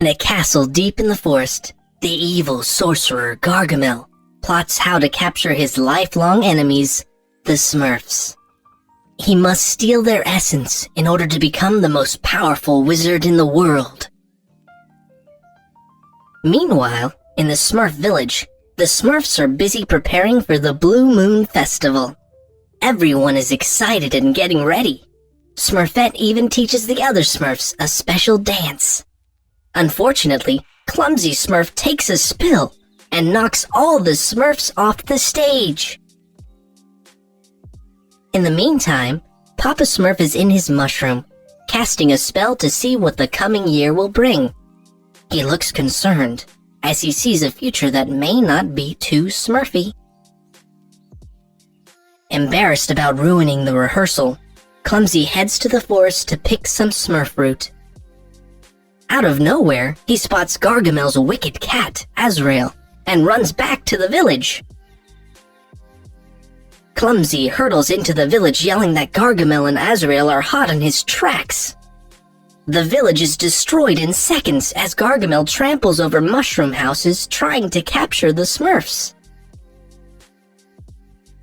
In a castle deep in the forest, the evil sorcerer Gargamel plots how to capture his lifelong enemies, the Smurfs. He must steal their essence in order to become the most powerful wizard in the world. Meanwhile, in the Smurf village, the Smurfs are busy preparing for the Blue Moon Festival. Everyone is excited and getting ready. Smurfette even teaches the other Smurfs a special dance. Unfortunately, clumsy Smurf takes a spill and knocks all the Smurfs off the stage. In the meantime, Papa Smurf is in his mushroom, casting a spell to see what the coming year will bring. He looks concerned, as he sees a future that may not be too Smurfy. Embarrassed about ruining the rehearsal, Clumsy heads to the forest to pick some Smurf fruit. Out of nowhere, he spots Gargamel's wicked cat, Azrael, and runs back to the village. Clumsy hurtles into the village yelling that Gargamel and Azrael are hot on his tracks. The village is destroyed in seconds as Gargamel tramples over mushroom houses trying to capture the Smurfs.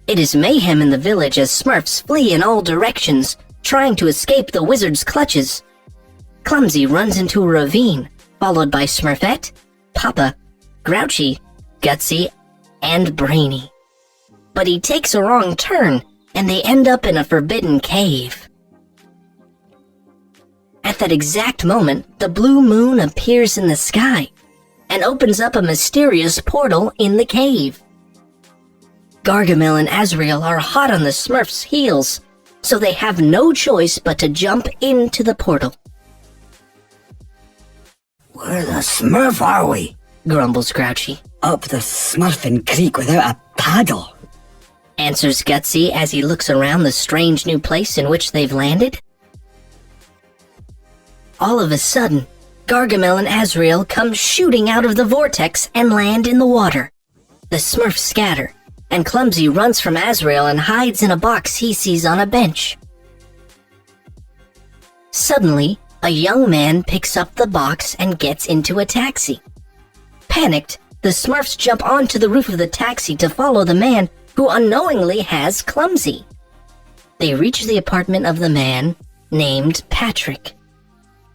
It is mayhem in the village as Smurfs flee in all directions, trying to escape the wizard's clutches. Clumsy runs into a ravine, followed by Smurfette, Papa, Grouchy, Gutsy, and Brainy. But he takes a wrong turn, and they end up in a forbidden cave. At that exact moment, the blue moon appears in the sky and opens up a mysterious portal in the cave. Gargamel and Azrael are hot on the Smurfs' heels, so they have no choice but to jump into the portal. "Where the Smurf are we?" grumbles Grouchy. "Up the Smurfin' Creek without a paddle," answers Gutsy as he looks around the strange new place in which they've landed. All of a sudden, Gargamel and Azrael come shooting out of the vortex and land in the water. The Smurfs scatter, and Clumsy runs from Azrael and hides in a box he sees on a bench. Suddenly, a young man picks up the box and gets into a taxi. Panicked, the Smurfs jump onto the roof of the taxi to follow the man who unknowingly has Clumsy. They reach the apartment of the man named Patrick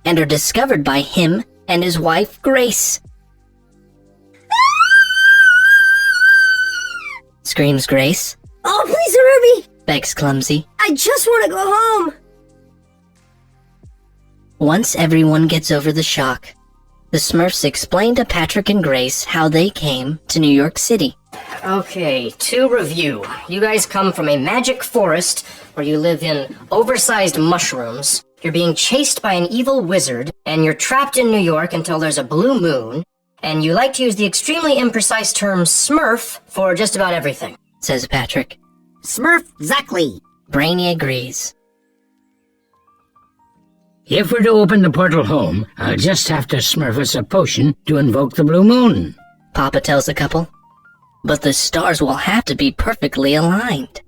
and are discovered by him and his wife Grace. Screams Grace. "Oh, please hurry me!" begs Clumsy. "I just want to go home!" Once everyone gets over the shock, the Smurfs explain to Patrick and Grace how they came to New York City. Okay, to review. You guys come from a magic forest where you live in oversized mushrooms. You're being chased by an evil wizard, and you're trapped in New York until there's a blue moon, and you like to use the extremely imprecise term Smurf for just about everything, says Patrick. "Smurf Zackley." Brainy agrees. If we're to open the portal home, I'll just have to smurf us a potion to invoke the blue moon, Papa tells the couple. But the stars will have to be perfectly aligned.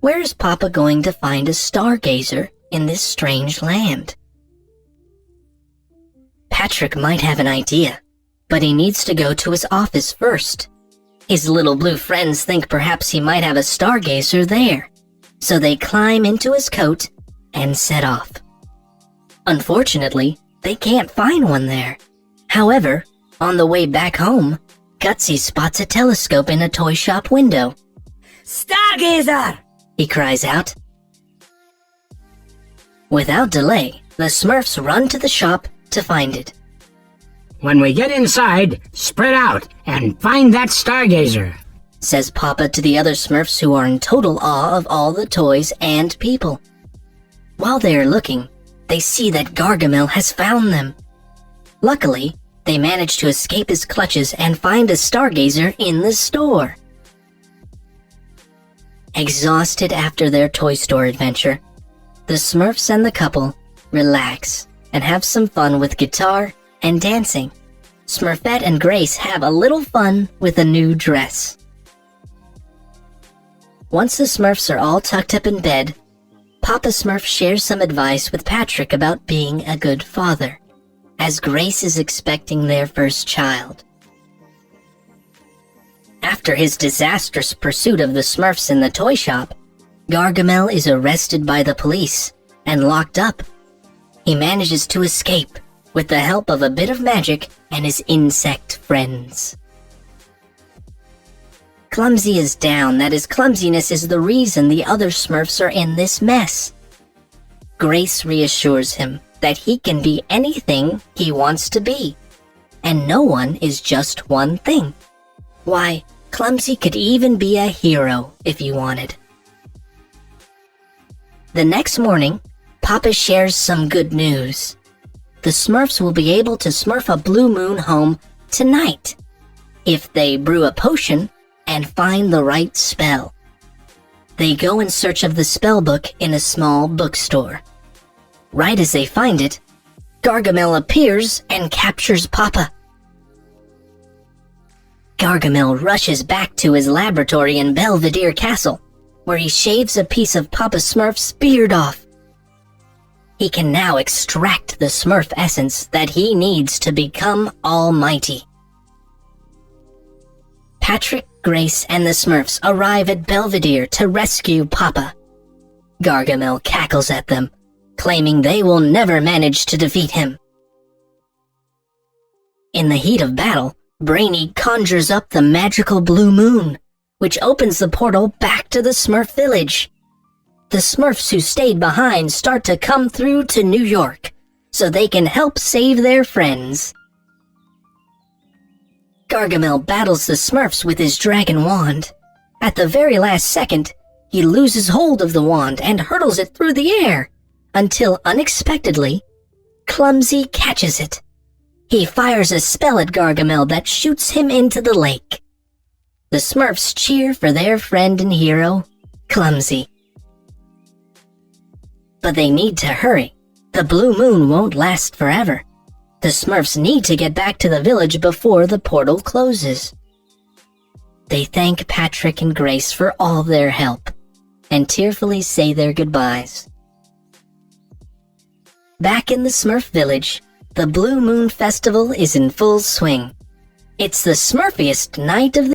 Where is Papa going to find a stargazer in this strange land? Patrick might have an idea, but he needs to go to his office first. His little blue friends think perhaps he might have a stargazer there, so they climb into his coat and set off. Unfortunately, they can't find one there. However, on the way back home, Gutsy spots a telescope in a toy shop window. "Stargazer!" he cries out. Without delay, the Smurfs run to the shop to find it. When we get inside, spread out and find that stargazer, says Papa to the other Smurfs who are in total awe of all the toys and people. While they are looking, they see that Gargamel has found them. Luckily, they manage to escape his clutches and find a stargazer in the store. Exhausted after their toy store adventure, the Smurfs and the couple relax and have some fun with guitar and dancing. Smurfette and Grace have a little fun with a new dress. Once the Smurfs are all tucked up in bed, Papa Smurf shares some advice with Patrick about being a good father. as Grace is expecting their first child. After his disastrous pursuit of the Smurfs in the toy shop, Gargamel is arrested by the police and locked up. He manages to escape with the help of a bit of magic and his insect friends. Clumsy is down that his clumsiness is the reason the other Smurfs are in this mess. Grace reassures him that he can be anything he wants to be, and no one is just one thing. Why, Clumsy could even be a hero if he wanted. The next morning, Papa shares some good news. The Smurfs will be able to smurf a blue moon home tonight if they brew a potion and find the right spell. They go in search of the spell book in a small bookstore. Right as they find it, Gargamel appears and captures Papa. Gargamel rushes back to his laboratory in Belvedere Castle, where he shaves a piece of Papa Smurf's beard off. He can now extract the Smurf essence that he needs to become almighty. Patrick, Grace, and the Smurfs arrive at Belvedere to rescue Papa. Gargamel cackles at them, claiming they will never manage to defeat him. In the heat of battle, Brainy conjures up the magical blue moon, which opens the portal back to the Smurf village. The Smurfs who stayed behind start to come through to New York, so they can help save their friends. Gargamel battles the Smurfs with his dragon wand. At the very last second, he loses hold of the wand and hurtles it through the air, until unexpectedly, Clumsy catches it. He fires a spell at Gargamel that shoots him into the lake. The Smurfs cheer for their friend and hero, Clumsy. But they need to hurry. The blue moon won't last forever. The Smurfs need to get back to the village before the portal closes. They thank Patrick and Grace for all their help, and tearfully say their goodbyes. Back in the Smurf village, the Blue Moon Festival is in full swing. It's the Smurfiest night of the